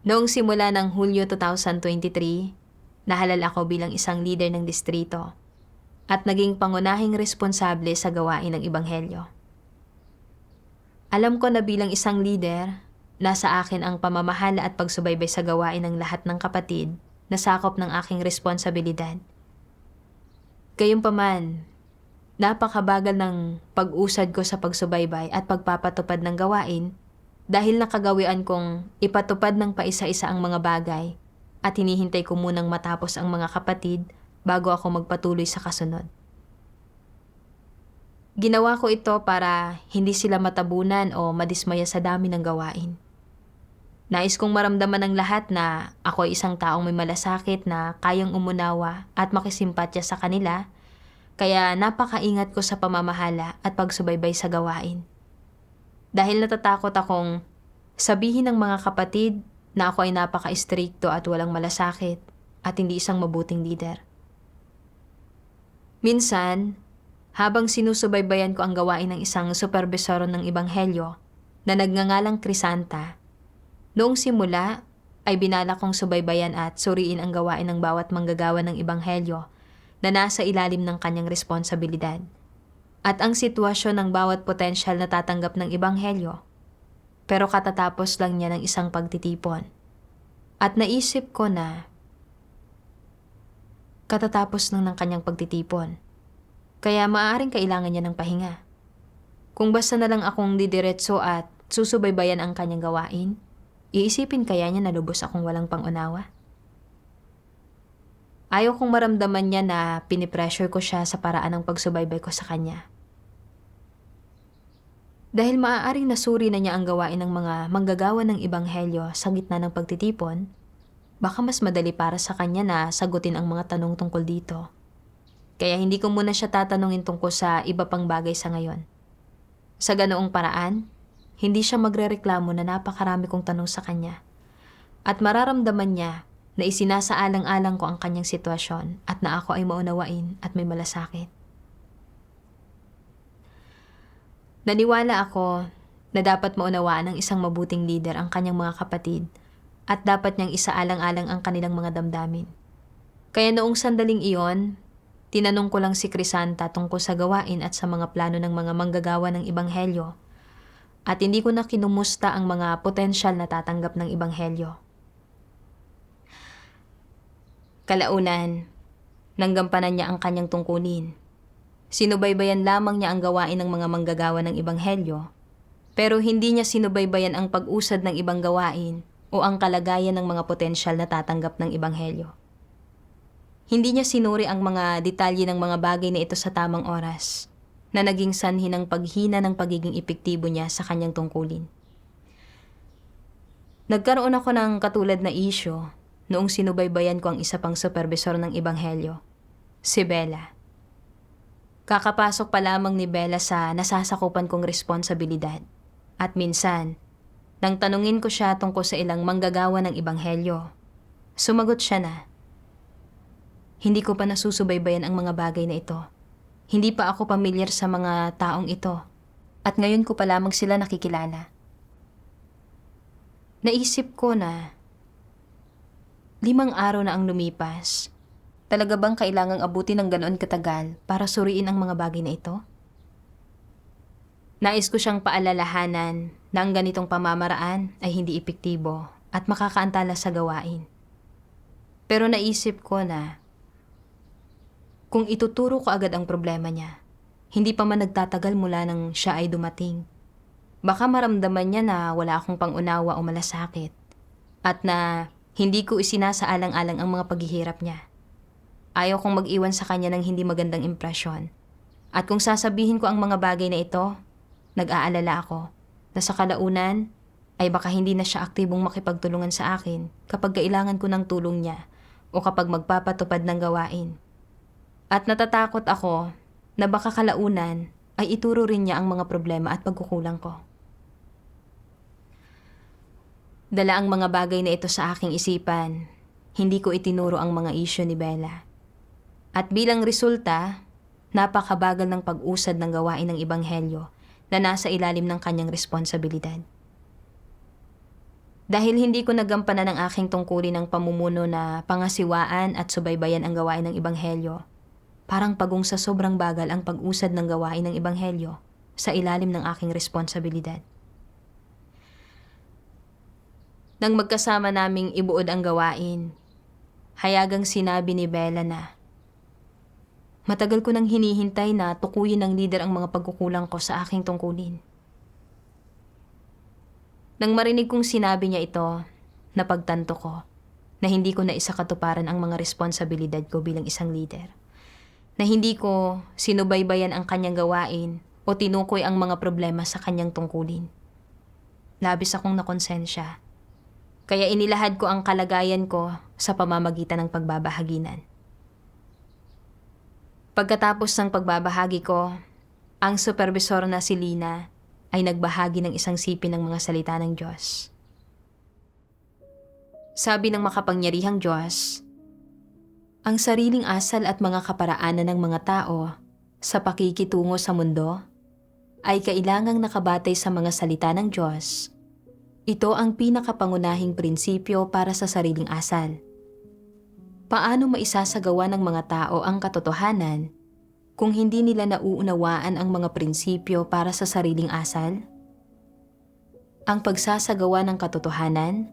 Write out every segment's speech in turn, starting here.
Noong simula ng Hulyo 2023, nahalal ako bilang isang leader ng distrito at naging pangunahing responsable sa gawain ng Ebanghelyo. Alam ko na bilang isang leader, nasa akin ang pamamahala at pagsubaybay sa gawain ng lahat ng kapatid na sakop ng aking responsibilidad. Gayunpaman, napakabagal ng pag-usad ko sa pagsubaybay at pagpapatupad ng gawain dahil nakagawian kong ipatupad ng paisa-isa ang mga bagay at hinihintay ko munang matapos ang mga kapatid bago ako magpatuloy sa kasunod. Ginawa ko ito para hindi sila matabunan o madismaya sa dami ng gawain. Nais kong maramdaman ng lahat na ako ay isang taong may malasakit na kayang umunawa at makisimpatya sa kanila, kaya napakaingat ko sa pamamahala at pagsubaybay sa gawain. Dahil natatakot akong sabihin ng mga kapatid na ako ay napaka-istrikto at walang malasakit at hindi isang mabuting leader. Minsan, habang sinusubaybayan ko ang gawain ng isang supervisor ng Ebanghelyo na nagngangalang Crisanta, noong simula ay binala kong subaybayan at suriin ang gawain ng bawat manggagawa ng Ebanghelyo na nasa ilalim ng kanyang responsibilidad at ang sitwasyon ng bawat potensyal na tatanggap ng Ebanghelyo. Pero katatapos lang niya ng isang pagtitipon. At naisip ko na katatapos lang ng kanyang pagtitipon. Kaya maaaring kailangan niya ng pahinga. Kung basta na lang akong didiretso at susubaybayan ang kanyang gawain, iisipin kaya niya na lubos akong walang pangunawa? Ayaw kong maramdaman niya na pinipressure ko siya sa paraan ng pagsubaybay ko sa kanya. Dahil maaaring nasuri na niya ang gawain ng mga manggagawa ng Ebanghelyo sa gitna ng pagtitipon, baka mas madali para sa kanya na sagutin ang mga tanong tungkol dito. Kaya hindi ko muna siya tatanungin tungkol sa iba pang bagay sa ngayon. Sa ganoong paraan, hindi siya magrereklamo na napakarami kong tanong sa kanya. At mararamdaman niya na isinasaalang-alang ko ang kanyang sitwasyon at na ako ay maunawain at may malasakit. Naniwala ako na dapat maunawaan ng isang mabuting leader ang kanyang mga kapatid at dapat niyang isaalang-alang ang kanilang mga damdamin. Kaya noong sandaling iyon, tinanong ko lang si Crisanta tungkol sa gawain at sa mga plano ng mga manggagawa ng Ebanghelyo at hindi ko na kinumusta ang mga potensyal na tatanggap ng Ebanghelyo. Kalaunan, nanggampanan niya ang kanyang tungkulin. Sinubaybayan lamang niya ang gawain ng mga manggagawa ng Ebanghelyo, pero hindi niya sinubaybayan ang pag-usad ng ibang gawain o ang kalagayan ng mga potensyal na tatanggap ng Ebanghelyo. Hindi niya sinuri ang mga detalye ng mga bagay na ito sa tamang oras, na naging sanhi ng paghina ng pagiging epektibo niya sa kanyang tungkulin. Nagkaroon ako ng katulad na isyo noong sinubaybayan ko ang isa pang supervisor ng Ebanghelyo, si Bella. Kakapasok pa lamang ni Bella sa nasasakupan kong responsibilidad at minsan, nang tanungin ko siya tungkol sa ilang manggagawa ng Ebanghelyo, sumagot siya na, "Hindi ko pa nasusubaybayan ang mga bagay na ito. Hindi pa ako pamilyar sa mga taong ito at ngayon ko pa lamang sila nakikilala." Naisip ko na 5 araw na ang lumipas. Talaga bang kailangang abutin ng ganoon katagal para suriin ang mga bagay na ito? Nais ko siyang paalalahanan na ang ganitong pamamaraan ay hindi epektibo at makakaantala sa gawain. Pero naisip ko na kung ituturo ko agad ang problema niya, hindi pa man nagtatagal mula nang siya ay dumating, baka maramdaman niya na wala akong pangunawa o malasakit at na hindi ko isinasaalang-alang ang mga paghihirap niya. Ayaw kong mag-iwan sa kanya ng hindi magandang impresyon. At kung sasabihin ko ang mga bagay na ito, nag-aalala ako na sa kalaunan ay baka hindi na siya aktibong makipagtulungan sa akin kapag kailangan ko ng tulong niya o kapag magpapatupad ng gawain. At natatakot ako na baka kalaunan ay ituro rin niya ang mga problema at pagkukulang ko. Dala ang mga bagay na ito sa aking isipan, hindi ko itinuro ang mga isyu ni Bella. At bilang resulta, napakabagal ng pag-usad ng gawain ng Ebanghelyo na nasa ilalim ng kanyang responsibilidad. Dahil hindi ko nagampanan ang aking tungkulin ng pamumuno na pangasiwaan at subaybayan ang gawain ng Ebanghelyo, parang pagong sa sobrang bagal ang pag-usad ng gawain ng Ebanghelyo sa ilalim ng aking responsibilidad. Nang magkasama naming ibuod ang gawain, hayagang sinabi ni Bella na, matagal ko nang hinihintay na tukuyin ng leader ang mga pagkukulang ko sa aking tungkulin. Nang marinig kong sinabi niya ito, napagtanto ko na hindi ko na isakatuparan ang mga responsibilidad ko bilang isang leader. Na hindi ko sinubaybayan ang kanyang gawain o tinukoy ang mga problema sa kanyang tungkulin. Labis akong nakonsensya, kaya inilahad ko ang kalagayan ko sa pamamagitan ng pagbabahaginan. Pagkatapos ng pagbabahagi ko, ang supervisor na si Lina ay nagbahagi ng isang sipin ng mga salita ng Diyos. Sabi ng makapangyarihang Diyos, ang sariling asal at mga kaparaanan ng mga tao sa pakikitungo sa mundo ay kailangang nakabatay sa mga salita ng Diyos. Ito ang pinakapangunahing prinsipyo para sa sariling asal. Paano maisasagawa ng mga tao ang katotohanan kung hindi nila nauunawaan ang mga prinsipyo para sa sariling asal? Ang pagsasagawa ng katotohanan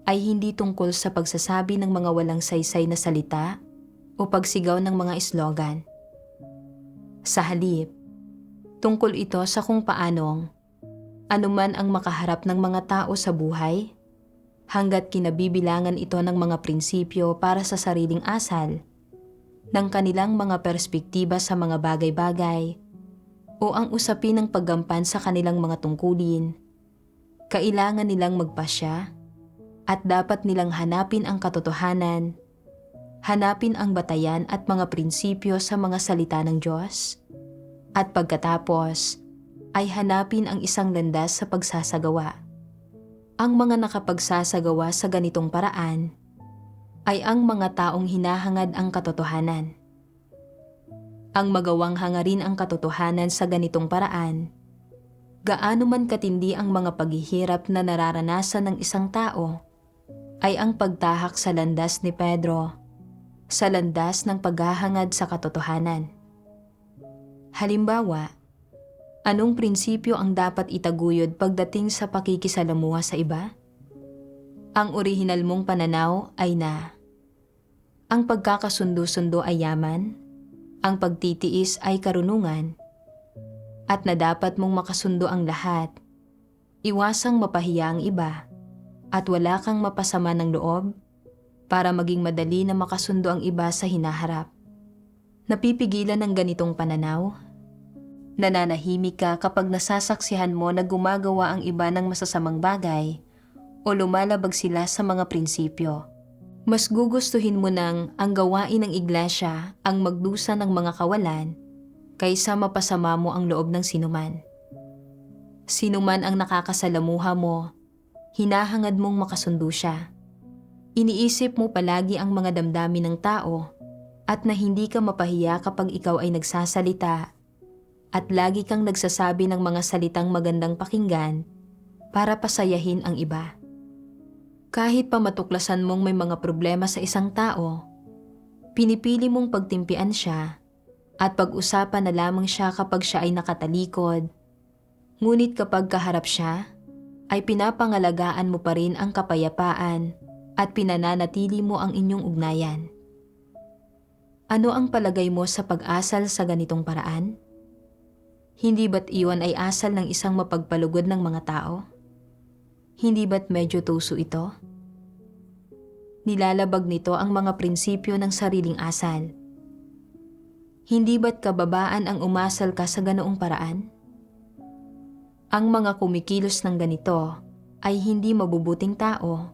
ay hindi tungkol sa pagsasabi ng mga walang saysay na salita o pagsigaw ng mga slogan. Sa halip, tungkol ito sa kung paanong anuman ang makaharap ng mga tao sa buhay, hanggat kinabibilangan ito ng mga prinsipyo para sa sariling asal, ng kanilang mga perspektiba sa mga bagay-bagay o ang usapin ng paggampan sa kanilang mga tungkulin, kailangan nilang magpasya at dapat nilang hanapin ang katotohanan, hanapin ang batayan at mga prinsipyo sa mga salita ng Diyos, at pagkatapos ay hanapin ang isang landas sa pagsasagawa. Ang mga nakapagsasagawa sa ganitong paraan ay ang mga taong hinahangad ang katotohanan. Ang magawang hangarin ang katotohanan sa ganitong paraan, gaano man katindi ang mga paghihirap na nararanasan ng isang tao, ay ang pagtahak sa landas ni Pedro, sa landas ng paghahangad sa katotohanan. Halimbawa, anong prinsipyo ang dapat itaguyod pagdating sa pakikisalamuha sa iba? Ang orihinal mong pananaw ay na ang pagkakasundo-sundo ay yaman, ang pagtitiis ay karunungan, at na dapat mong makasundo ang lahat, iwasang mapahiya ang iba, at wala kang mapasama ng loob para maging madali na makasundo ang iba sa hinaharap. Napipigilan ng ganitong pananaw? Nananahimik ka kapag nasasaksihan mo na gumagawa ang iba ng masasamang bagay o lumalabag sila sa mga prinsipyo. Mas gugustuhin mo nang ang gawain ng iglesia ang magdusa ng mga kawalan kaysa mapasama mo ang loob ng sinuman. Sinuman ang nakakasalamuha mo, hinahangad mong makasundo siya. Iniisip mo palagi ang mga damdamin ng tao at na hindi ka mapahiya kapag ikaw ay nagsasalita at lagi kang nagsasabi ng mga salitang magandang pakinggan para pasayahin ang iba. Kahit pa matuklasan mong may mga problema sa isang tao, pinipili mong pagtimpian siya at pag-usapan na lamang siya kapag siya ay nakatalikod. Ngunit kapag kaharap siya, ay pinapangalagaan mo pa rin ang kapayapaan at pinananatili mo ang inyong ugnayan. Ano ang palagay mo sa pag-asal sa ganitong paraan? Hindi ba't iyon ay asal ng isang mapagpalugod ng mga tao? Hindi ba't medyo tuso ito? Nilalabag nito ang mga prinsipyo ng sariling asal. Hindi ba't kababaan ang umasal ka sa ganoong paraan? Ang mga kumikilos ng ganito ay hindi mabubuting tao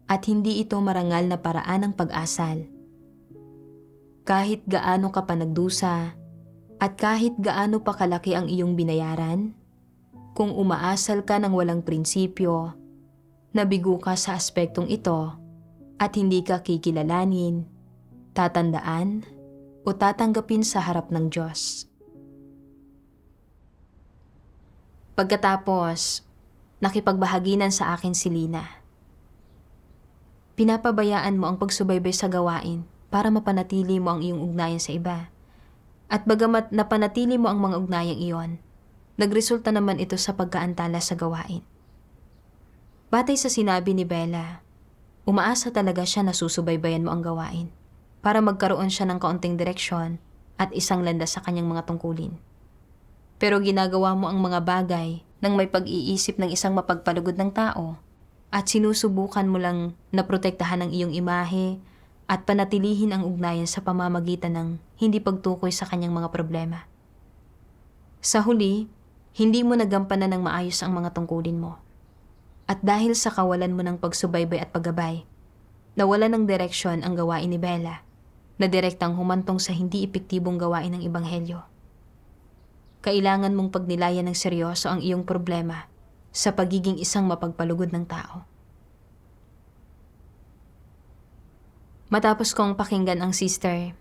at hindi ito marangal na paraan ng pag-asal. Kahit gaano ka pa nagdusa at kahit gaano pa kalaki ang iyong binayaran, kung umaasal ka ng walang prinsipyo, nabigo ka sa aspektong ito at hindi ka kikilalanin, tatandaan o tatanggapin sa harap ng Diyos. Pagkatapos, nakipagbahaginan sa akin si Lina. pinapabayaan mo ang pagsubaybay sa gawain para mapanatili mo ang iyong ugnayan sa iba. At bagamat napanatili mo ang mga ugnayang iyon, nagresulta naman ito sa pagkaantala sa gawain. Batay sa sinabi ni Bella, umaasa talaga siya na susubaybayan mo ang gawain para magkaroon siya ng kaunting direksyon at isang landas sa kanyang mga tungkulin. Pero ginagawa mo ang mga bagay nang may pag-iisip ng isang mapagpalugod ng tao at sinusubukan mo lang na protektahan ang iyong imahe at panatilihin ang ugnayan sa pamamagitan ng hindi pagtukoy sa kanyang mga problema. Sa huli, hindi mo nagampanan ng maayos ang mga tungkulin mo. At dahil sa kawalan mo ng pagsubaybay at paggabay, nawala ng direksyon ang gawain ni Bella na direktang humantong sa hindi epektibong gawain ng Ebanghelyo. Kailangan mong pagnilayan ng seryoso ang iyong problema sa pagiging isang mapagpalugod ng tao. Matapos kong pakinggan ang sister,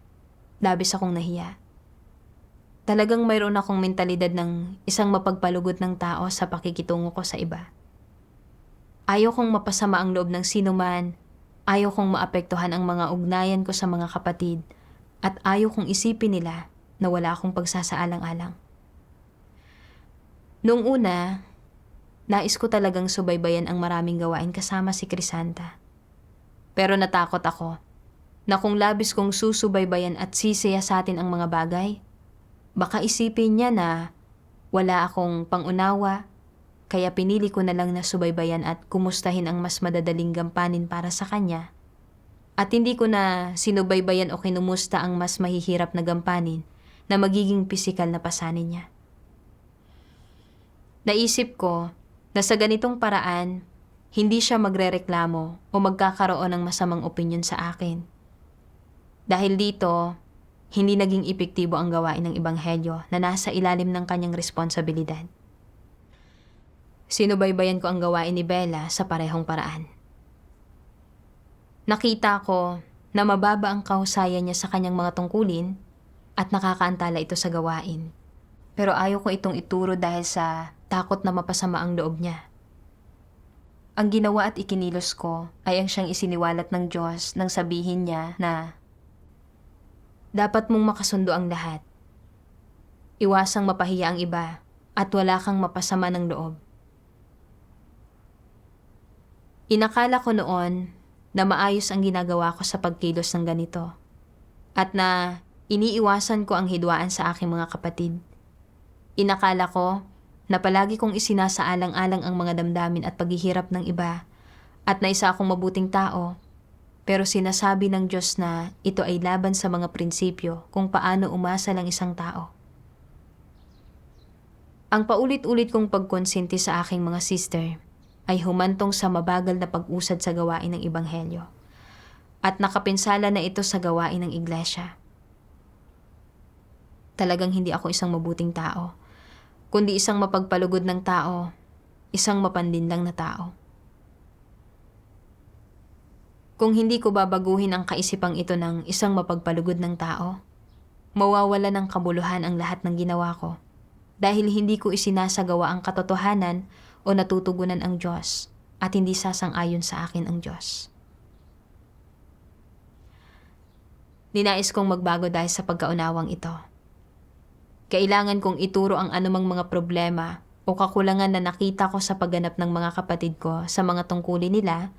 labis akong nahiya. Talagang mayroon akong mentalidad ng isang mapagpalugod ng tao sa pakikitungo ko sa iba. Ayaw kong mapasama ang loob ng sinuman, ayaw kong maapektuhan ang mga ugnayan ko sa mga kapatid, at ayaw kong isipin nila na wala akong pagsasaalang-alang. Noong una, nais ko talagang subaybayan ang maraming gawain kasama si Crisanta. Pero natakot ako na kung labis kong susubaybayan at sisiyasatin ang mga bagay, baka isipin niya na wala akong pangunawa, kaya pinili ko na lang na subaybayan at kumustahin ang mas madadaling gampanin para sa kanya. At hindi ko na sinubaybayan o kinumusta ang mas mahihirap na gampanin na magiging pisikal na pasanin niya. Naisip ko na sa ganitong paraan, hindi siya magrereklamo o magkakaroon ng masamang opinyon sa akin. Dahil dito, hindi naging epektibo ang gawain ng Ebanghelyo na nasa ilalim ng kanyang responsibilidad. Sinubaybayan ko ang gawain ni Bella sa parehong paraan. Nakita ko na mababa ang kahusayan niya sa kanyang mga tungkulin at nakakaantala ito sa gawain. Pero ayaw ko itong ituro dahil sa takot na mapasama ang loob niya. Ang ginawa at ikinilos ko ay ang siyang isiniwalat ng Diyos nang sabihin niya na dapat mong makasundo ang lahat. Iwasang mapahiya ang iba at wala kang mapasama ng loob. Inakala ko noon na maayos ang ginagawa ko sa pagkilos ng ganito at na iniiwasan ko ang hidwaan sa aking mga kapatid. Inakala ko na palagi kong isinasaalang-alang ang mga damdamin at paghihirap ng iba at na isa akong mabuting tao, pero sinasabi ng Diyos na ito ay laban sa mga prinsipyo kung paano umasa lang isang tao. Ang paulit-ulit kong pagkonsinti sa aking mga sister ay humantong sa mabagal na pag-usad sa gawain ng Ebanghelyo at nakapinsala na ito sa gawain ng iglesia. Talagang hindi ako isang mabuting tao, kundi isang mapagpalugod ng tao, isang mapandinlang na tao. Kung hindi ko babaguhin ang kaisipang ito ng isang mapagpalugod ng tao, mawawala ng kabuluhan ang lahat ng ginawa ko dahil hindi ko isinasagawa ang katotohanan o natutugunan ang Diyos at hindi sasang-ayon sa akin ang Diyos. Ninais kong magbago dahil sa pagkaunawang ito. Kailangan kong ituro ang anumang mga problema o kakulangan na nakita ko sa pagganap ng mga kapatid ko sa mga tungkulin nila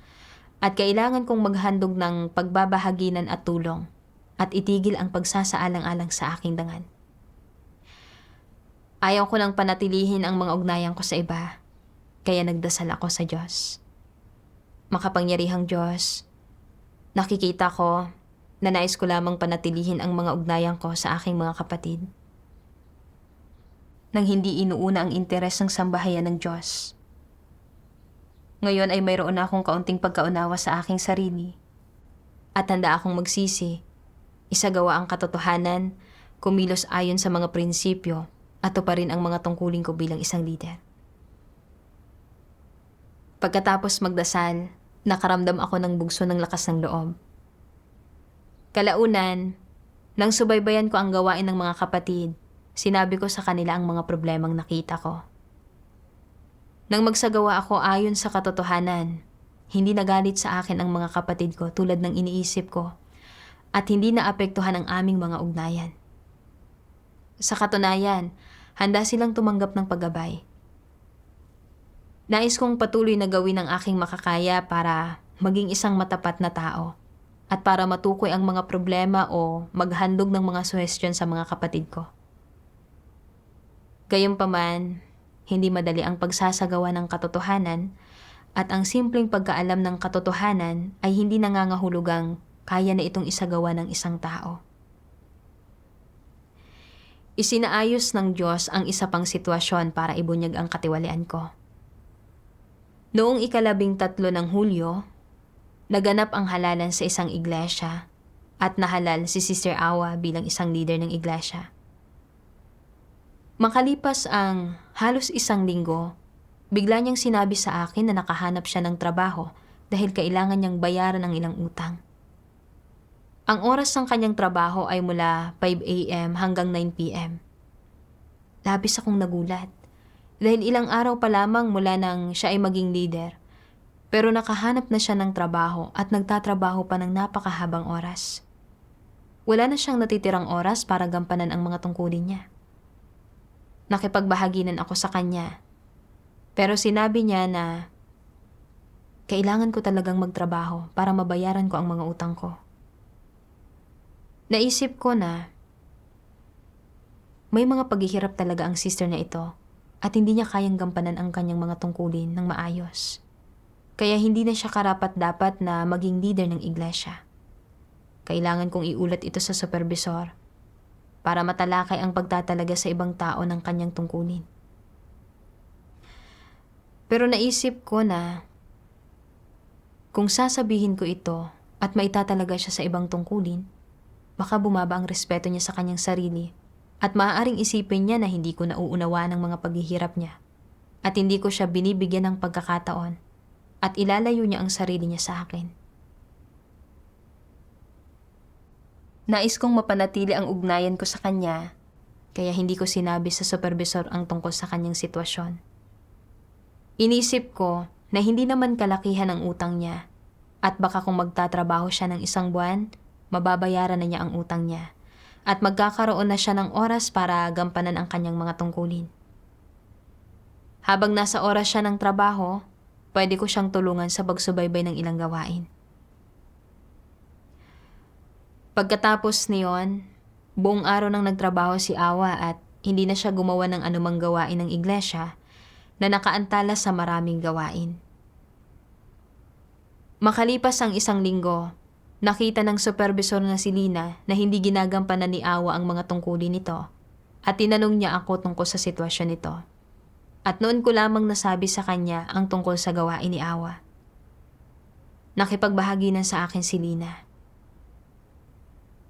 at kailangan kong maghandog ng pagbabahaginan at tulong at itigil ang pagsasaalang-alang sa aking dangan. Ayaw ko nang panatilihin ang mga ugnayan ko sa iba, kaya nagdasal ako sa Diyos. Makapangyarihang Diyos, nakikita ko na nais ko lamang panatilihin ang mga ugnayan ko sa aking mga kapatid. Nang hindi inuuna ang interes ng sambahayan ng Diyos. Ngayon ay mayroon na akong kaunting pagkaunawa sa aking sarili at handa akong magsisi, isagawa ang katotohanan, kumilos ayon sa mga prinsipyo at tuparin ang mga tungkulin ko bilang isang leader. Pagkatapos magdasal, nakaramdam ako ng bugso ng lakas ng loob. Kalaunan, nang subaybayan ko ang gawain ng mga kapatid, sinabi ko sa kanila ang mga problemang nakita ko. Nang magsagawa ako ayon sa katotohanan, hindi nagalit sa akin ang mga kapatid ko tulad ng iniisip ko at hindi naapektuhan ang aming mga ugnayan. Sa katunayan, handa silang tumanggap ng paggabay. Nais kong patuloy na gawin ang aking makakaya para maging isang matapat na tao at para matukoy ang mga problema o maghandog ng mga suhestyon sa mga kapatid ko. Gayunpaman, hindi madali ang pagsasagawa ng katotohanan at ang simpleng pagkaalam ng katotohanan ay hindi nangangahulugang kaya na itong isagawa ng isang tao. Isinaayos ng Diyos ang isa pang sitwasyon para ibunyag ang katiwalian ko. Noong 13 ng Hulyo, naganap ang halalan sa isang iglesia at nahalal si Sister Awa bilang isang leader ng iglesia. Makalipas ang halos 1 linggo, bigla niyang sinabi sa akin na nakahanap siya ng trabaho dahil kailangan niyang bayaran ang ilang utang. Ang oras ng kanyang trabaho ay mula 5 a.m. hanggang 9 p.m. Labis akong nagulat dahil ilang araw pa lamang mula nang siya ay maging leader, pero nakahanap na siya ng trabaho at nagtatrabaho pa ng napakahabang oras. Wala na siyang natitirang oras para gampanan ang mga tungkulin niya. Nakipagbahaginan ako sa kanya, pero sinabi niya na kailangan ko talagang magtrabaho para mabayaran ko ang mga utang ko. Naisip ko na may mga paghihirap talaga ang sister na ito at hindi niya kayang gampanan ang kanyang mga tungkulin ng maayos. Kaya hindi na siya karapat-dapat na maging leader ng iglesia. Kailangan kong iulat ito sa supervisor para matalakay ang pagtatalaga sa ibang tao ng kanyang tungkulin. Pero naisip ko na kung sasabihin ko ito at maitatalaga siya sa ibang tungkulin, baka bumaba ang respeto niya sa kanyang sarili at maaaring isipin niya na hindi ko nauunawaan ang mga paghihirap niya at hindi ko siya binibigyan ng pagkakataon at ilalayo niya ang sarili niya sa akin. Nais kong mapanatili ang ugnayan ko sa kanya kaya hindi ko sinabi sa supervisor ang tungkol sa kanyang sitwasyon. Inisip ko na hindi naman kalakihan ang utang niya at baka kung magtatrabaho siya ng 1 buwan, mababayaran na niya ang utang niya at magkakaroon na siya ng oras para gampanan ang kanyang mga tungkulin. Habang nasa oras siya ng trabaho, pwede ko siyang tulungan sa pagsubaybay ng ilang gawain. Pagkatapos niyon, buong araw nang nagtrabaho si Awa at hindi na siya gumawa ng anumang gawain ng iglesia na nakaantala sa maraming gawain. Makalipas ang 1 linggo, nakita ng supervisor na si Lina na hindi ginagampanan ni Awa ang mga tungkulin nito at tinanong niya ako tungkol sa sitwasyon nito. At noon ko lamang nasabi sa kanya ang tungkol sa gawain ni Awa. Nakipagbahagi na sa akin si Lina.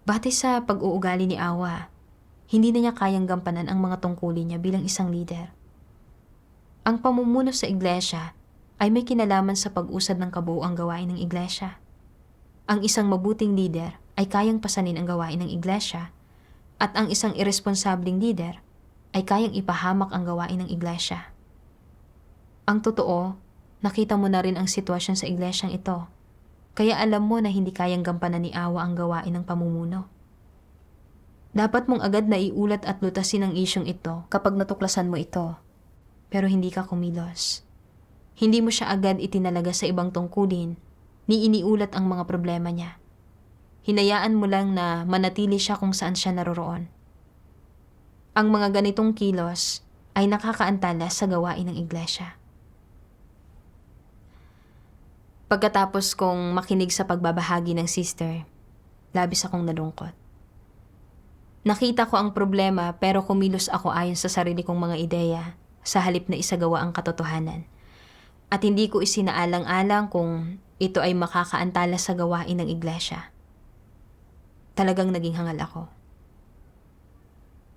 Batay sa pag-uugali ni Awa, hindi na niya kayang gampanan ang mga tungkulin niya bilang isang leader. Ang pamumuno sa iglesia ay may kinalaman sa pag-usad ng kabuuang gawain ng iglesia. Ang isang mabuting leader ay kayang pasanin ang gawain ng iglesia at ang isang irresponsabling leader ay kayang ipahamak ang gawain ng iglesia. Ang totoo, nakita mo na rin ang sitwasyon sa iglesyang ito, kaya alam mo na hindi kayang gampanan ni Awa ang gawain ng pamumuno. Dapat mong agad na iulat at lutasin ang isyong ito kapag natuklasan mo ito, pero hindi ka kumilos. Hindi mo siya agad itinalaga sa ibang tungkulin, ni iniulat ang mga problema niya. Hinayaan mo lang na manatili siya kung saan siya naroroon. Ang mga ganitong kilos ay nakakaantala sa gawain ng iglesia. Pagkatapos kong makinig sa pagbabahagi ng sister, labis akong nalungkot. Nakita ko ang problema pero kumilos ako ayon sa sarili kong mga ideya sa halip na isagawa ang katotohanan. At hindi ko isinaalang-alang kung ito ay makakaantala sa gawain ng iglesia. Talagang naging hangal ako.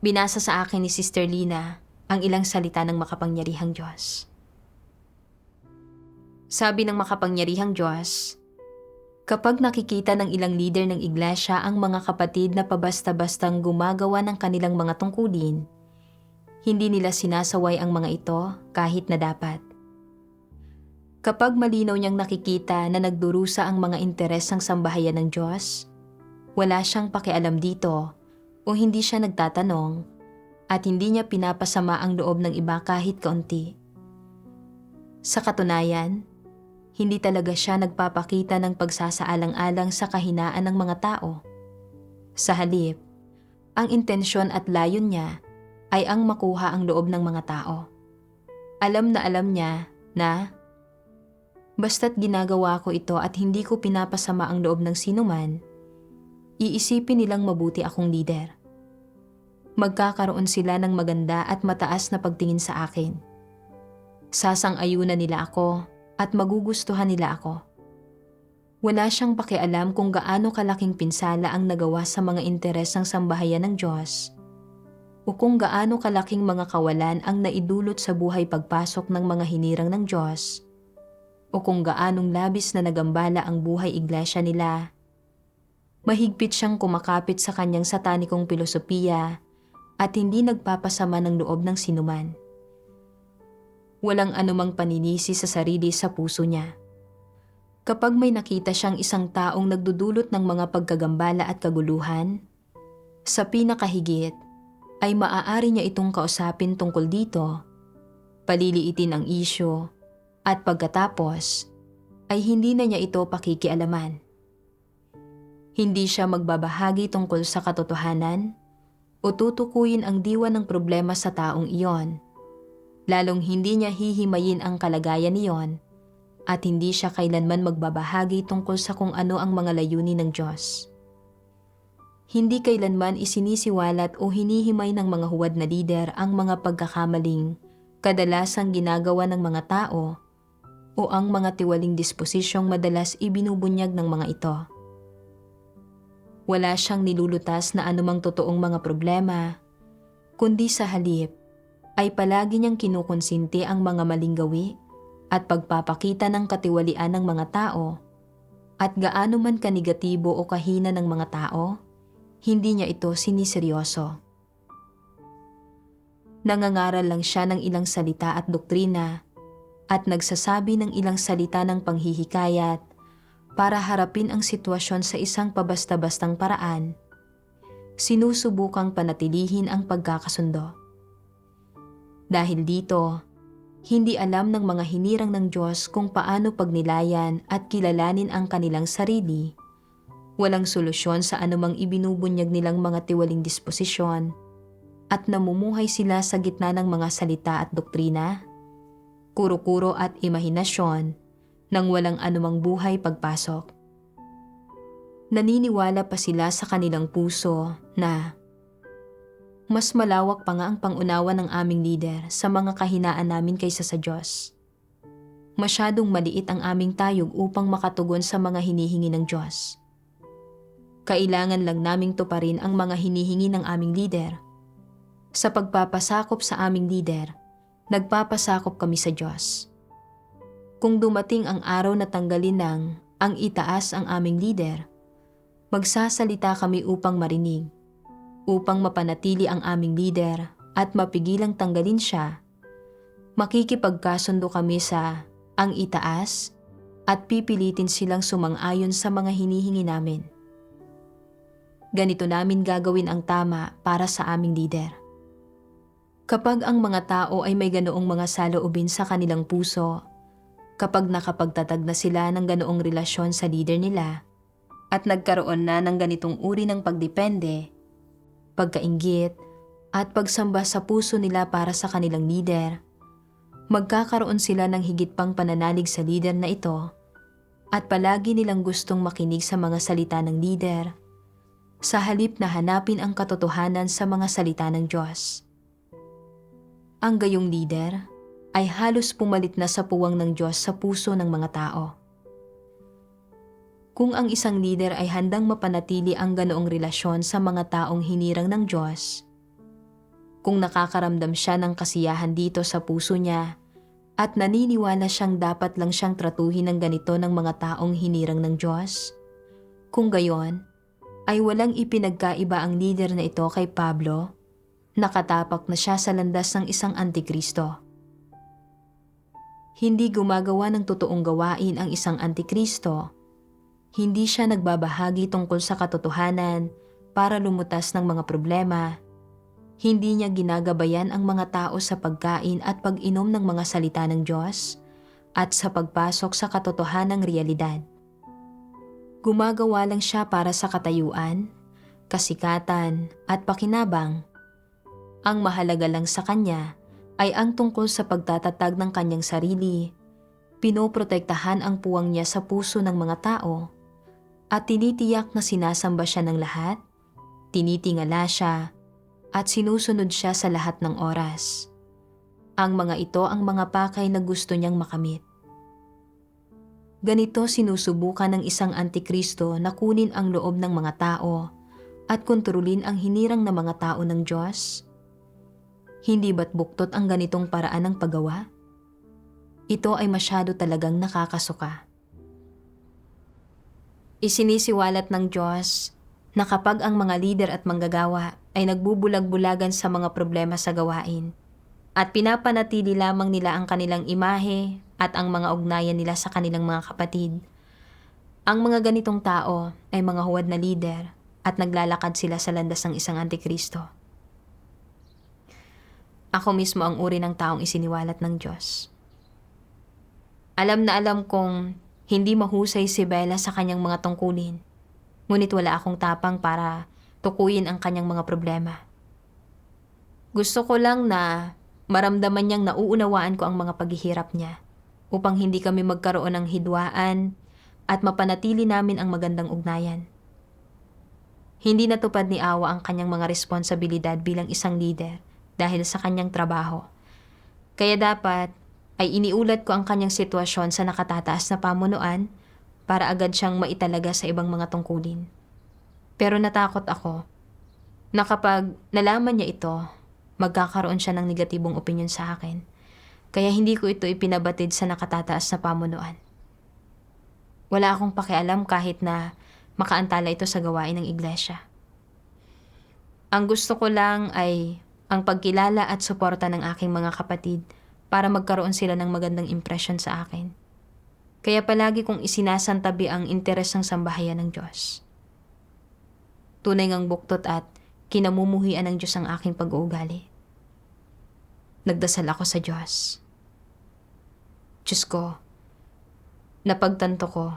Binasa sa akin ni Sister Lina ang ilang salita ng makapangyarihang Diyos. Sabi ng makapangyarihang Diyos, kapag nakikita ng ilang leader ng iglesia ang mga kapatid na pabasta-bastang gumagawa ng kanilang mga tungkulin, hindi nila sinasaway ang mga ito kahit na dapat. Kapag malinaw niyang nakikita na nagdurusa ang mga interes ng sambahayan ng Diyos, wala siyang pakialam dito o hindi siya nagtatanong at hindi niya pinapasama ang loob ng iba kahit kaunti. Sa katunayan, hindi talaga siya nagpapakita ng pagsasaalang-alang sa kahinaan ng mga tao. Sa halip, ang intensyon at layon niya ay ang makuha ang loob ng mga tao. Alam niya na basta't ginagawa ko ito at hindi ko pinapasama ang loob ng sinuman, iisipin nilang mabuti akong leader. Magkakaroon sila ng maganda at mataas na pagtingin sa akin. Sasang-ayunan nila ako at magugustuhan nila ako. Wala siyang pakialam kung gaano kalaking pinsala ang nagawa sa mga interes ng sambahayan ng Diyos o kung gaano kalaking mga kawalan ang naidulot sa buhay pagpasok ng mga hinirang ng Diyos o kung gaanong labis na nagambala ang buhay iglesia nila. Mahigpit siyang kumakapit sa kanyang satanikong pilosopiya at hindi nagpapasama ng loob ng sinuman. Walang anumang paninisi sa sarili sa puso niya. Kapag may nakita siyang isang taong nagdudulot ng mga pagkagambala at kaguluhan, sa pinakahigit ay maaari niya itong kausapin tungkol dito, paliliitin ang isyu, at pagkatapos ay hindi na niya ito pakikialaman. Hindi siya magbabahagi tungkol sa katotohanan o tutukuyin ang diwa ng problema sa taong iyon, lalong hindi niya hihimayin ang kalagayan niyon at hindi siya kailanman magbabahagi tungkol sa kung ano ang mga layunin ng Diyos. Hindi kailanman isinisiwalat o hinihimay ng mga huwad na lider ang mga pagkakamaling kadalasang ginagawa ng mga tao o ang mga tiwaling disposisyong madalas ibinubunyag ng mga ito. Wala siyang nilulutas na anumang totoong mga problema, kundi sa halip ay palagi niyang kinukonsinti ang mga maling gawi at pagpapakita ng katiwalian ng mga tao at gaano man kanegatibo o kahina ng mga tao, hindi niya ito siniseryoso. Nangangaral lang siya ng ilang salita at doktrina at nagsasabi ng ilang salita ng panghihikayat para harapin ang sitwasyon sa isang pabasta-bastang paraan. Sinusubukang panatilihin ang pagkakasundo. Dahil dito, hindi alam ng mga hinirang ng Diyos kung paano pagnilayan at kilalanin ang kanilang sarili. Walang solusyon sa anumang ibinubunyag nilang mga tiwaling disposisyon at namumuhay sila sa gitna ng mga salita at doktrina, kuro-kuro at imahinasyon nang walang anumang buhay pagpasok. Naniniwala pa sila sa kanilang puso na mas malawak pa nga ang pangunawa ng aming leader sa mga kahinaan namin kaysa sa Diyos. Masyadong maliit ang aming tayog upang makatugon sa mga hinihingi ng Diyos. Kailangan lang naming tuparin ang mga hinihingi ng aming leader. Sa pagpapasakop sa aming leader, nagpapasakop kami sa Diyos. Kung dumating ang araw na tanggalin ng ang itaas ang aming leader, magsasalita kami upang marinig, upang mapanatili ang aming leader at mapigilang tanggalin siya. Makikipagkasundo kami sa ang itaas at pipilitin silang sumang-ayon sa mga hinihingi namin. Ganito namin gagawin ang tama para sa aming leader. Kapag ang mga tao ay may ganoong mga saloobin sa kanilang puso, kapag nakapagtatag na sila ng ganoong relasyon sa leader nila at nagkaroon na ng ganitong uri ng pagdepende, pagkainggit at pagsamba sa puso nila para sa kanilang leader, magkakaroon sila ng higit pang pananalig sa leader na ito at palagi nilang gustong makinig sa mga salita ng leader sa halip na hanapin ang katotohanan sa mga salita ng Diyos. Ang gayong leader ay halos pumalit na sa puwang ng Diyos sa puso ng mga tao. Kung ang isang leader ay handang mapanatili ang ganoong relasyon sa mga taong hinirang ng Diyos, kung nakakaramdam siya ng kasiyahan dito sa puso niya at naniniwala siyang dapat lang siyang tratuhin ng ganito ng mga taong hinirang ng Diyos, kung gayon, ay walang ipinagkaiba ang leader na ito kay Pablo, nakatapak na siya sa landas ng isang antikristo. hindi gumagawa ng totoong gawain ang isang antikristo, hindi siya nagbabahagi tungkol sa katotohanan para lumutas ng mga problema, hindi niya ginagabayan ang mga tao sa pagkain at pag-inom ng mga salita ng Diyos at sa pagpasok sa katotohanang realidad. Gumagawa lang siya para sa katayuan, kasikatan at pakinabang. Ang mahalaga lang sa kanya ay ang tungkol sa pagtatatag ng kanyang sarili, pinoprotektahan ang puwang niya sa puso ng mga tao, at tinitiyak na sinasamba siya ng lahat, tinitingala siya, at sinusunod siya sa lahat ng oras. Ang mga ito ang mga pakay na gusto niyang makamit. Ganito sinusubukan ng isang antikristo na kunin ang loob ng mga tao at kontrolin ang hinirang na mga tao ng Diyos. Hindi ba't buktot ang ganitong paraan ng paggawa? Ito ay masyado talagang nakakasuka. Isinisiwalat ng Diyos na kapag ang mga lider at manggagawa ay nagbubulag-bulagan sa mga problema sa gawain at pinapanatili lamang nila ang kanilang imahe at ang mga ugnayan nila sa kanilang mga kapatid, ang mga ganitong tao ay mga huwad na lider at naglalakad sila sa landas ng isang antikristo. Ako mismo ang uri ng taong isiniwalat ng Diyos. Alam na alam kong hindi mahusay si Bella sa kanyang mga tungkulin, ngunit wala akong tapang para tukuyin ang kanyang mga problema. Gusto ko lang na maramdaman niyang nauunawaan ko ang mga paghihirap niya upang hindi kami magkaroon ng hidwaan at mapanatili namin ang magandang ugnayan. Hindi natupad ni Awa ang kanyang mga responsibilidad bilang isang leader dahil sa kanyang trabaho. Kaya dapat ay iniulat ko ang kanyang sitwasyon sa nakatataas na pamunuan para agad siyang maitalaga sa ibang mga tungkulin. Pero natakot ako na kapag nalaman niya ito, magkakaroon siya ng negatibong opinyon sa akin. Kaya hindi ko ito ipinabatid sa nakatataas na pamunuan. Wala akong pakialam kahit na makaantala ito sa gawain ng iglesia. Ang gusto ko lang ay ang pagkilala at suporta ng aking mga kapatid para magkaroon sila ng magandang impresyon sa akin. Kaya palagi kong isinasantabi ang interes ng sambahayan ng Diyos. Tunay ngang buktot at kinamumuhian ng Diyos ang aking pag-uugali. Nagdasal ako sa Diyos. Diyos ko, napagtanto ko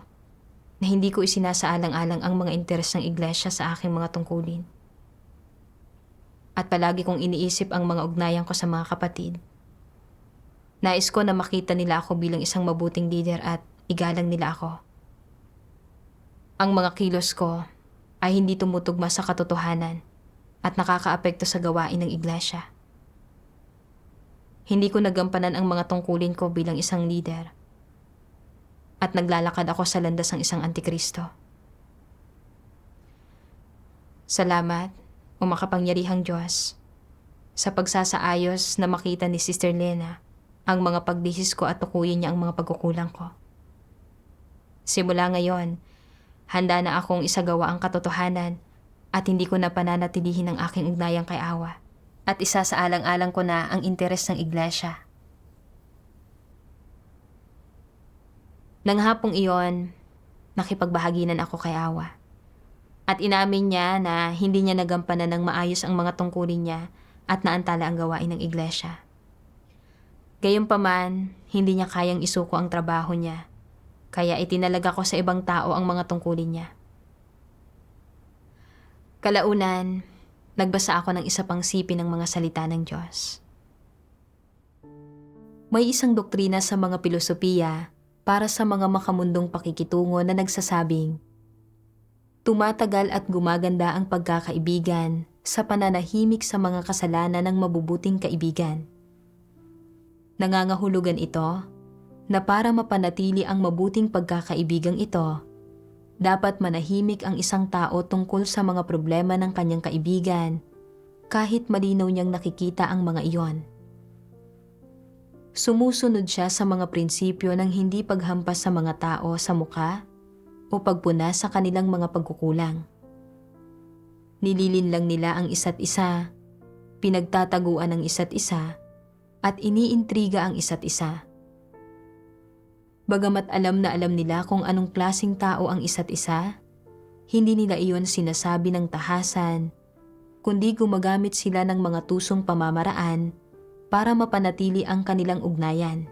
na hindi ko isinasaalang-alang ang mga interes ng iglesia sa aking mga tungkulin. At palagi kong iniisip ang mga ugnayan ko sa mga kapatid. Nais ko na makita nila ako bilang isang mabuting leader at igalang nila ako. Ang mga kilos ko ay hindi tumutugma sa katotohanan at nakakaapekto sa gawain ng iglesia. Hindi ko nagampanan ang mga tungkulin ko bilang isang leader at naglalakad ako sa landas ng isang antikristo. Salamat, o makapangyarihang Diyos, sa pagsasaayos na makita ni Sister Lena ang mga pagdihis ko at tukuyin niya ang mga pagkukulang ko. Simula ngayon, handa na akong isagawa ang katotohanan at hindi ko na pananatilihin ang aking ugnayang kay Awa. At isasaalang-alang ko na ang interes ng iglesia. Nang hapong iyon, nakipagbahaginan ako kay Awa. At inamin niya na hindi niya nagampanan ng maayos ang mga tungkulin niya at naantala ang gawain ng iglesia. Gayunpaman, hindi niya kayang isuko ang trabaho niya, kaya itinalaga ko sa ibang tao ang mga tungkulin niya. Kalaunan, nagbasa ako ng isa pang sipi ng mga salita ng Diyos. May isang doktrina sa mga pilosopiya para sa mga makamundong pakikitungo na nagsasabing, tumatagal at gumaganda ang pagkakaibigan sa pananahimik sa mga kasalanan ng mabubuting kaibigan. Nangangahulugan ito na para mapanatili ang mabuting pagkakaibigang ito, dapat manahimik ang isang tao tungkol sa mga problema ng kanyang kaibigan kahit malinaw niyang nakikita ang mga iyon. Sumusunod siya sa mga prinsipyo ng hindi paghampas sa mga tao sa muka o pagpuna sa kanilang mga pagkukulang. Nililinlang nila ang isa't isa, pinagtataguan ang isa't isa, at iniintriga ang isa't isa. Bagamat alam na alam nila kung anong klaseng tao ang isa't isa, hindi nila iyon sinasabi ng tahasan, kundi gumagamit sila ng mga tusong pamamaraan para mapanatili ang kanilang ugnayan.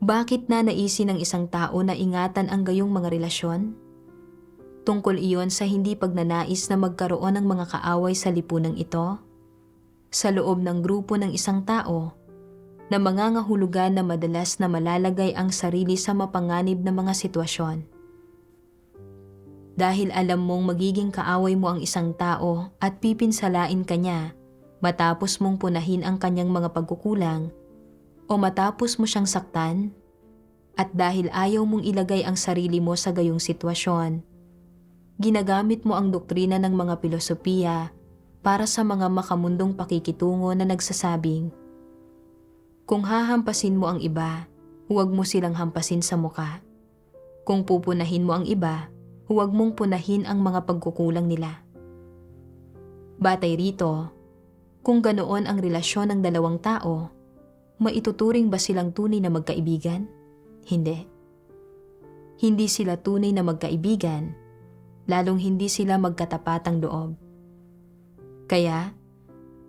Bakit nanaisin ng isang tao na ingatan ang gayong mga relasyon? Tungkol iyon sa hindi pagnanais na magkaroon ng mga kaaway sa lipunang ito, sa loob ng grupo ng isang tao, na mangangahulugan na madalas na malalagay ang sarili sa mapanganib na mga sitwasyon. Dahil alam mong magiging kaaway mo ang isang tao at pipinsalain ka niya matapos mong punahin ang kanyang mga pagkukulang o matapos mo siyang saktan, at dahil ayaw mong ilagay ang sarili mo sa gayong sitwasyon, ginagamit mo ang doktrina ng mga pilosopiya para sa mga makamundong pakikitungo na nagsasabing, kung hahampasin mo ang iba, huwag mo silang hampasin sa muka. Kung pupunahin mo ang iba, huwag mong punahin ang mga pagkukulang nila. Batay rito, kung ganoon ang relasyon ng dalawang tao, maituturing ba silang tunay na magkaibigan? Hindi. Hindi sila tunay na magkaibigan, lalong hindi sila magkatapatang loob. Kaya,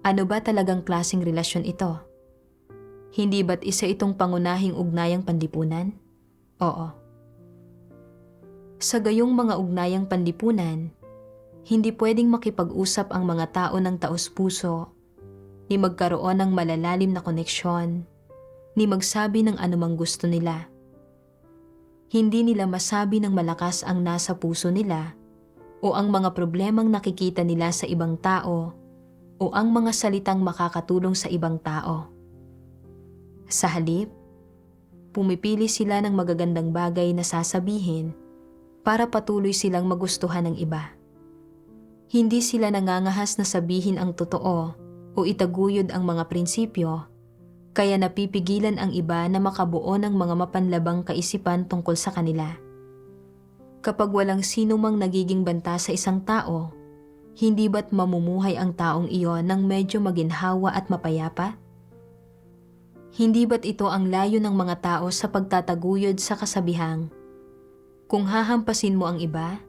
ano ba talagang klaseng relasyon ito? Hindi ba't isa itong pangunahing ugnayang panlipunan? Oo. Sa gayong mga ugnayang panlipunan, hindi pwedeng makipag-usap ang mga tao ng taos-puso, ni magkaroon ng malalalim na koneksyon, ni magsabi ng anumang gusto nila. Hindi nila masabi ng malakas ang nasa puso nila o ang mga problemang nakikita nila sa ibang tao o ang mga salitang makakatulong sa ibang tao. Sa halip, pumipili sila ng magagandang bagay na sasabihin para patuloy silang magustuhan ng iba. Hindi sila nangangahas na sabihin ang totoo o itaguyod ang mga prinsipyo, kaya napipigilan ang iba na makabuo ng mga mapanlabang kaisipan tungkol sa kanila. Kapag walang sino mang nagiging banta sa isang tao, hindi ba't mamumuhay ang taong iyon ng medyo maginhawa at mapayapa? Hindi ba't ito ang layo ng mga tao sa pagtataguyod sa kasabihang, kung hahampasin mo ang iba,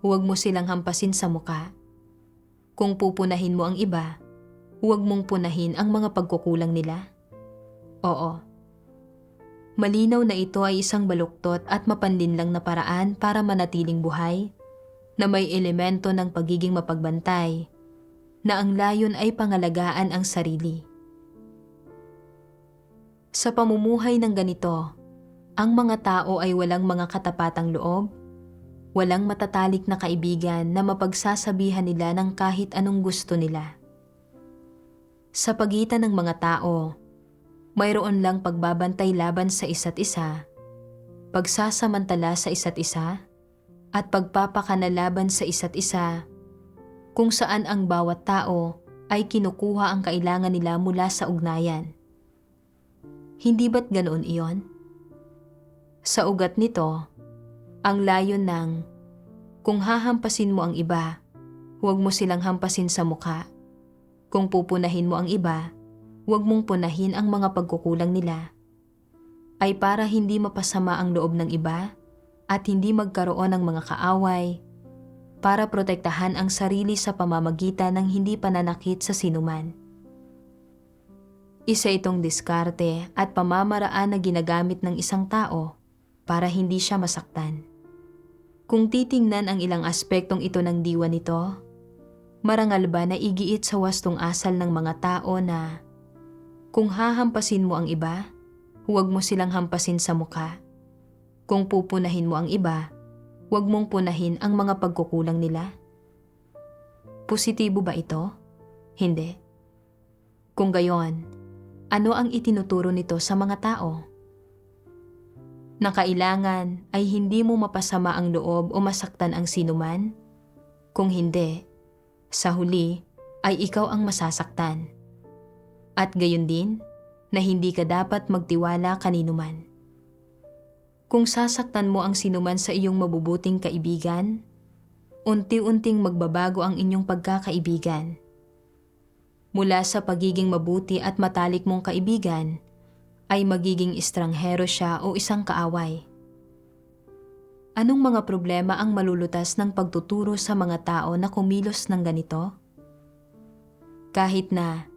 huwag mo silang hampasin sa muka. Kung pupunahin mo ang iba, huwag mong punahin ang mga pagkukulang nila? Oo. Malinaw na ito ay isang baluktot at mapanlinlang na paraan para manatiling buhay, na may elemento ng pagiging mapagbantay, na ang layon ay pangalagaan ang sarili. Sa pamumuhay ng ganito, ang mga tao ay walang mga katapatang loob, walang matatalik na kaibigan na mapagsasabihan nila ng kahit anong gusto nila. Sa pagitan ng mga tao, mayroon lang pagbabantay laban sa isa't isa, pagsasamantala sa isa't isa, at pagpapakanalaban sa isa't isa, kung saan ang bawat tao ay kinukuha ang kailangan nila mula sa ugnayan. Hindi ba't ganoon iyon? Sa ugat nito, ang layon ng, kung hahampasin mo ang iba, huwag mo silang hampasin sa muka. Kung pupunahin mo ang iba, huwag mong punahin ang mga pagkukulang nila, ay para hindi mapasama ang loob ng iba at hindi magkaroon ng mga kaaway, para protektahan ang sarili sa pamamagitan ng hindi pananakit sa sinuman. Isa itong diskarte at pamamaraan na ginagamit ng isang tao para hindi siya masaktan. Kung titingnan ang ilang aspektong ito ng diwa nito, marangal ba na igiit sa wastong asal ng mga tao na kung hahampasin mo ang iba, huwag mo silang hampasin sa muka. Kung pupunahin mo ang iba, huwag mong punahin ang mga pagkukulang nila? Positibo ba ito? Hindi. Kung gayon, ano ang itinuturo nito sa mga tao? Na kailangan ay hindi mo mapasama ang loob o masaktan ang sinuman? Kung hindi, sa huli ay ikaw ang masasaktan. At gayon din, na hindi ka dapat magtiwala kaninuman. Kung sasaktan mo ang sinuman sa iyong mabubuting kaibigan, unti-unting magbabago ang inyong pagkakaibigan. Mula sa pagiging mabuti at matalik mong kaibigan, ay magiging estranghero siya o isang kaaway. Anong mga problema ang malulutas ng pagtuturo sa mga tao na kumilos ng ganito? Kahit na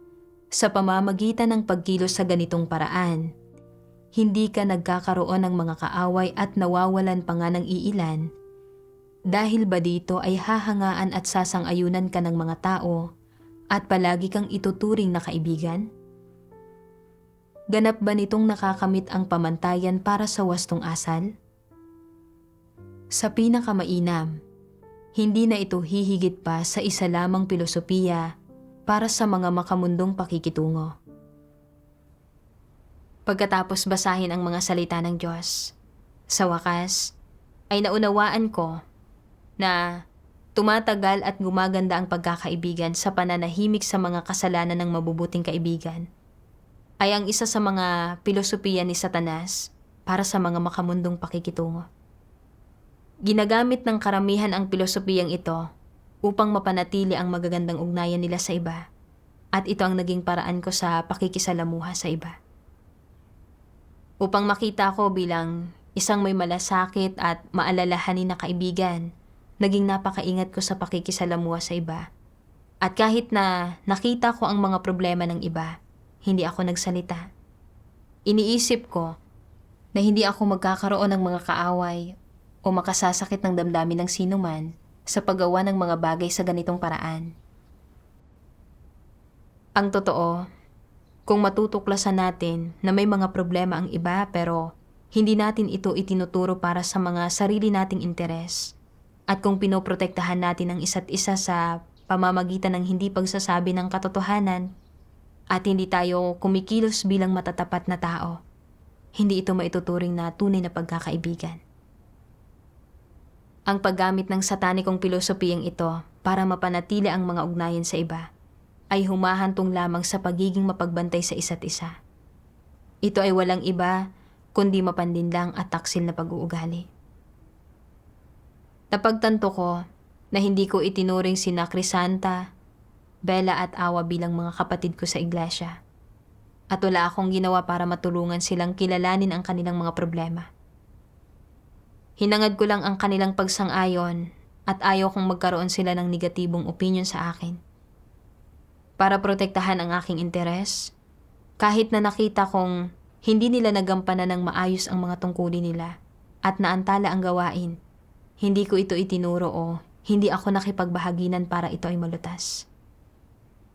sa pamamagitan ng pagkilos sa ganitong paraan, hindi ka nagkakaroon ng mga kaaway at nawawalan pa nga ng iilan, dahil ba dito ay hahangaan at sasang-ayunan ka ng mga tao at palagi kang ituturing na kaibigan? Ganap ba nitong nakakamit ang pamantayan para sa wastong asal? Sa pinakamainam, hindi na ito hihigit pa sa isa lamang pilosopiya para sa mga makamundong pakikitungo. Pagkatapos basahin ang mga salita ng Diyos, sa wakas ay naunawaan ko na tumatagal at gumaganda ang pagkakaibigan sa pananahimik sa mga kasalanan ng mabubuting kaibigan ay ang isa sa mga pilosopiya ni Satanas para sa mga makamundong pakikitungo. Ginagamit ng karamihan ang pilosopiyang ito upang mapanatili ang magagandang ugnayan nila sa iba, at ito ang naging paraan ko sa pakikisalamuha sa iba. Upang makita ko bilang isang may malasakit at maalalahanin na kaibigan, naging napakaingat ko sa pakikisalamuha sa iba. At kahit na nakita ko ang mga problema ng iba, hindi ako nagsalita. Iniisip ko na hindi ako magkakaroon ng mga kaaway o makasasakit ng damdamin ng sinuman sa paggawa ng mga bagay sa ganitong paraan. Ang totoo, kung matutuklasan natin na may mga problema ang iba pero hindi natin ito itinuturo para sa mga sarili nating interes, at kung pinoprotektahan natin ang isa't isa sa pamamagitan ng hindi pagsasabi ng katotohanan at hindi tayo kumikilos bilang matatapat na tao, hindi ito maituturing na tunay na pagkakaibigan. Ang paggamit ng satanikong pilosopiyang ito para mapanatili ang mga ugnayan sa iba ay humahantong lamang sa pagiging mapagbantay sa isa't isa. Ito ay walang iba kundi mapandinlang at taksil na pag-uugali. Napagtanto ko na hindi ko itinuring sina Crisanta, Bella at Awa bilang mga kapatid ko sa iglesia, at wala akong ginawa para matulungan silang kilalanin ang kanilang mga problema. Hinangad ko lang ang kanilang pagsang-ayon at ayaw kong magkaroon sila ng negatibong opinion sa akin. Para protektahan ang aking interes, kahit na nakita kong hindi nila nagampanan ng maayos ang mga tungkulin nila at naantala ang gawain, hindi ko ito itinuro o hindi ako nakipagbahaginan para ito ay malutas.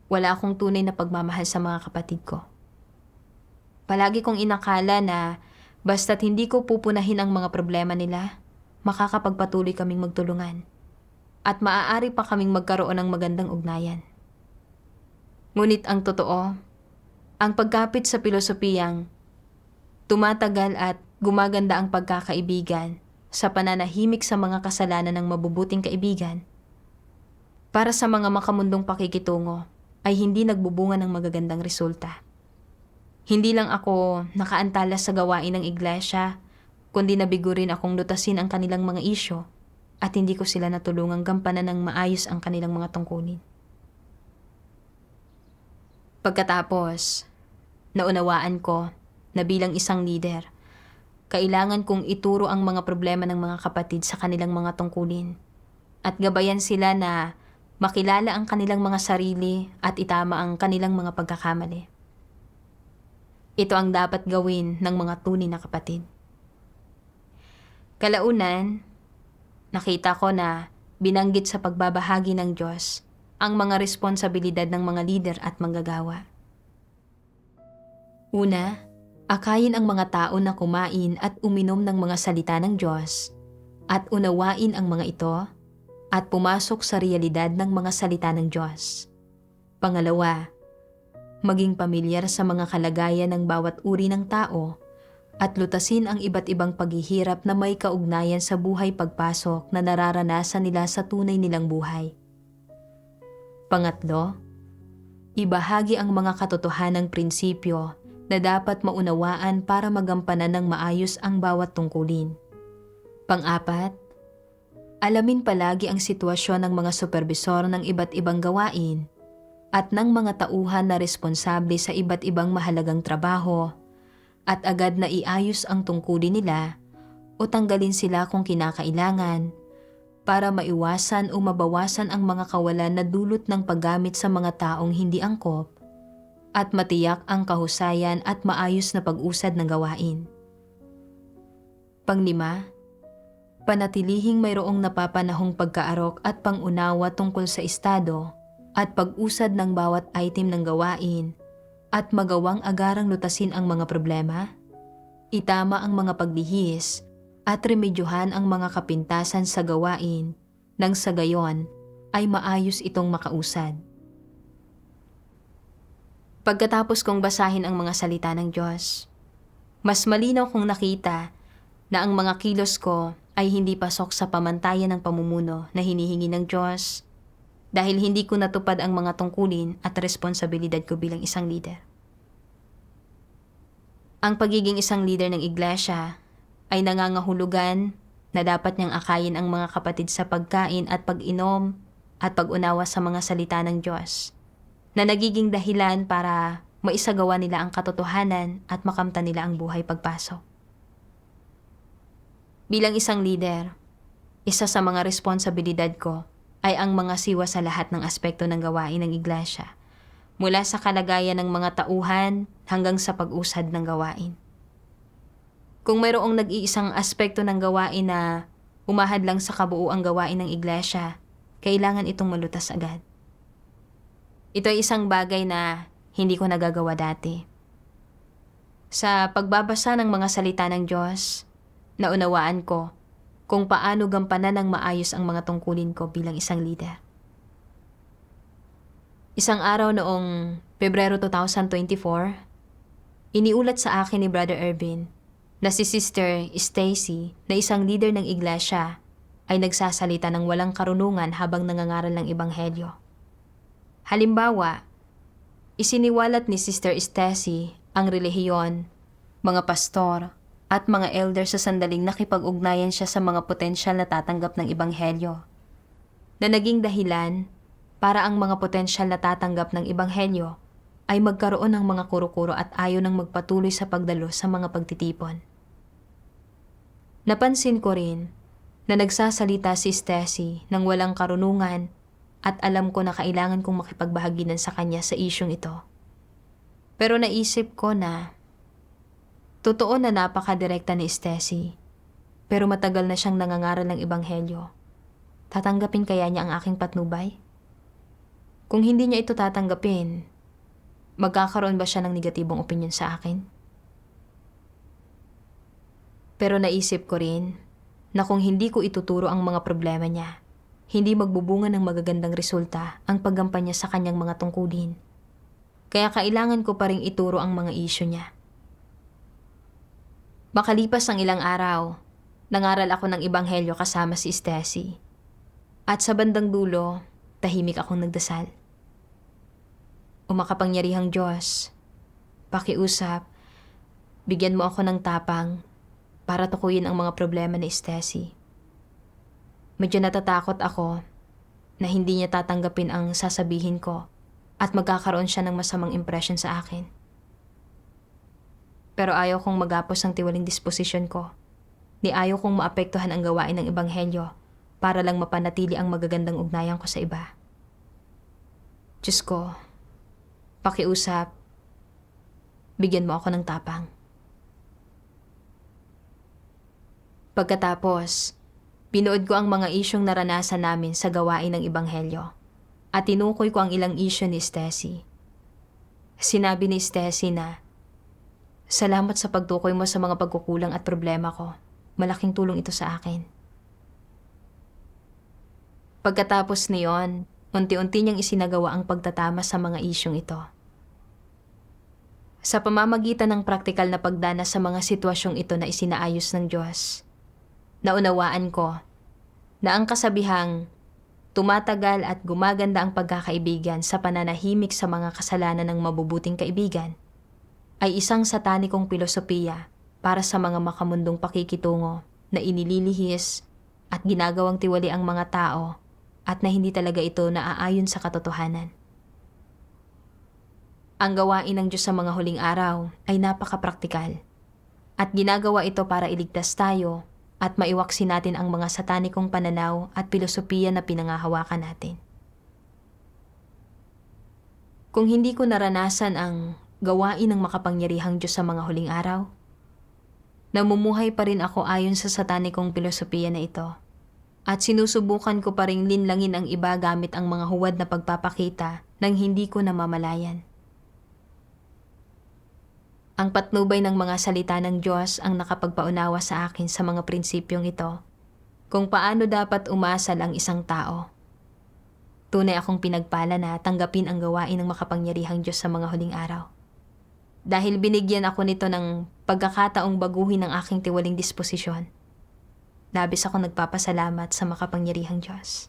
Wala akong tunay na pagmamahal sa mga kapatid ko. Palagi kong inakala na basta't hindi ko pupunahin ang mga problema nila, makakapagpatuloy kaming magtulungan at maaari pa kaming magkaroon ng magandang ugnayan. Ngunit ang totoo, ang pagkapit sa pilosopiyang tumatagal at gumaganda ang pagkakaibigan sa pananahimik sa mga kasalanan ng mabubuting kaibigan, para sa mga makamundong pakikitungo ay hindi nagbubunga ng magagandang resulta. Hindi lang ako nakaantala sa gawain ng iglesia, kundi nabigo rin akong lutasin ang kanilang mga isyo at hindi ko sila natulungang gampanan ng maayos ang kanilang mga tungkulin. Pagkatapos, naunawaan ko na bilang isang leader, kailangan kong ituro ang mga problema ng mga kapatid sa kanilang mga tungkulin at gabayan sila na makilala ang kanilang mga sarili at itama ang kanilang mga pagkakamali. Ito ang dapat gawin ng mga tunay na kapatid. Kalaunan, nakita ko na binanggit sa pagbabahagi ng Diyos ang mga responsibilidad ng mga lider at manggagawa. Una, akayin ang mga tao na kumain at uminom ng mga salita ng Diyos at unawain ang mga ito at pumasok sa realidad ng mga salita ng Diyos. Pangalawa, maging pamilyar sa mga kalagayan ng bawat uri ng tao at lutasin ang iba't ibang paghihirap na may kaugnayan sa buhay pagpasok na nararanasan nila sa tunay nilang buhay. Pangatlo, ibahagi ang mga katotohanang prinsipyo na dapat maunawaan para magampanan ng maayos ang bawat tungkulin. Pang-apat, alamin palagi ang sitwasyon ng mga supervisor ng iba't ibang gawain at ng mga tauhan na responsable sa iba't ibang mahalagang trabaho at agad na iayos ang tungkulin nila o tanggalin sila kung kinakailangan para maiwasan o mabawasan ang mga kawalan na dulot ng paggamit sa mga taong hindi angkop at matiyak ang kahusayan at maayos na pag-usad ng gawain. Panglima, panatilihing mayroong napapanahong pagkaarok at pangunawa tungkol sa estado at pag-usad ng bawat item ng gawain at magawang agarang lutasin ang mga problema, itama ang mga paglihis at remedyohan ang mga kapintasan sa gawain nang sa gayon ay maayos itong makausad. Pagkatapos kong basahin ang mga salita ng Diyos, mas malinaw kong nakita na ang mga kilos ko ay hindi pasok sa pamantayan ng pamumuno na hinihingi ng Diyos dahil hindi ko natupad ang mga tungkulin at responsibilidad ko bilang isang leader. Ang pagiging isang leader ng iglesia ay nangangahulugan na dapat niyang akayin ang mga kapatid sa pagkain at pag-inom at pag-unawa sa mga salita ng Diyos na nagiging dahilan para maisagawa nila ang katotohanan at makamtan nila ang buhay pagpasok. Bilang isang leader, isa sa mga responsibilidad ko ay ang mga siwa sa lahat ng aspekto ng gawain ng iglesia, mula sa kalagayan ng mga tauhan hanggang sa pag-usad ng gawain. Kung mayroong nag-iisang aspekto ng gawain na umahad lang sa kabuuang gawain ng iglesia, kailangan itong malutas agad. Ito ay isang bagay na hindi ko nagagawa dati. Sa pagbabasa ng mga salita ng Diyos, naunawaan ko kung paano gampanan ng maayos ang mga tungkulin ko bilang isang leader. Isang araw noong Pebrero 2024, iniulat sa akin ni Brother Ervin na si Sister Stacy na isang leader ng iglesia ay nagsasalita ng walang karunungan habang nangangaral ng ebanghelyo. Halimbawa, isiniwalat ni Sister Stacy ang relihiyon, mga pastor, at mga elder sa sandaling nakipag-ugnayan siya sa mga potensyal na tatanggap ng ebanghelyo, na naging dahilan para ang mga potensyal na tatanggap ng ebanghelyo ay magkaroon ng mga kuro-kuro at ayaw nang magpatuloy sa pagdalo sa mga pagtitipon. Napansin ko rin na nagsasalita si Stacy ng walang karunungan at alam ko na kailangan kong makipagbahaginan sa kanya sa isyong ito. Pero naisip ko na totoo na napakadirekta ni Stacy, pero matagal na siyang nangangaral ng ebanghelyo. Tatanggapin kaya niya ang aking patnubay? Kung hindi niya ito tatanggapin, magkakaroon ba siya ng negatibong opinyon sa akin? Pero naisip ko rin na kung hindi ko ituturo ang mga problema niya, hindi magbubunga ng magagandang resulta ang paggampan niya sa kanyang mga tungkulin. Kaya kailangan ko pa ring ituro ang mga isyu niya. Makalipas ang ilang araw, nangaral ako ng ebanghelyo kasama si Stacy. At sa bandang dulo, tahimik akong nagdasal. O makapangyarihang Diyos, pakiusap, bigyan mo ako ng tapang para tukuyin ang mga problema ni Stacy. Medyo natatakot ako na hindi niya tatanggapin ang sasabihin ko at magkakaroon siya ng masamang impression sa akin. Pero ayaw kong magapos ang tiwaling disposisyon ko, ni ayaw kong maapektuhan ang gawain ng ebanghelyo para lang mapanatili ang magagandang ugnayan ko sa iba. Diyos ko, pakiusap, bigyan mo ako ng tapang. Pagkatapos, binuod ko ang mga isyong naranasan namin sa gawain ng ebanghelyo at tinukoy ko ang ilang isyu ni Stacy. Sinabi ni Stacy na, "Salamat sa pagtukoy mo sa mga pagkukulang at problema ko. Malaking tulong ito sa akin." Pagkatapos niyon, unti-unti niyang isinagawa ang pagtatama sa mga isyong ito. Sa pamamagitan ng praktikal na pagdana sa mga sitwasyong ito na isinaayos ng Diyos, naunawaan ko na ang kasabihang tumatagal at gumaganda ang pagkakaibigan sa pananahimik sa mga kasalanan ng mabubuting kaibigan ay isang satanikong pilosopiya para sa mga makamundong pakikitungo na inililihis at ginagawang tiwali ang mga tao at na hindi talaga ito naaayon sa katotohanan. Ang gawain ng Diyos sa mga huling araw ay napakapraktikal At ginagawa ito para iligtas tayo at maiwaksi natin ang mga satanikong pananaw at pilosopiya na pinangahawakan natin. Kung hindi ko naranasan ang gawain ng makapangyarihang Diyos sa mga huling araw, namumuhay pa rin ako ayon sa satanikong pilosopiya na ito. At sinusubukan ko pa ring linlangin ang iba gamit ang mga huwad na pagpapakita ng hindi ko namamalayan. Ang patnubay ng mga salita ng Diyos ang nakapagpaunawa sa akin sa mga prinsipyong ito, kung paano dapat umasal ang isang tao. Tunay akong pinagpala na tanggapin ang gawain ng makapangyarihang Diyos sa mga huling araw. Dahil binigyan ako nito ng pagkakataong baguhin ang aking tiwaling disposisyon. Labis ako nagpapasalamat sa makapangyarihang Diyos.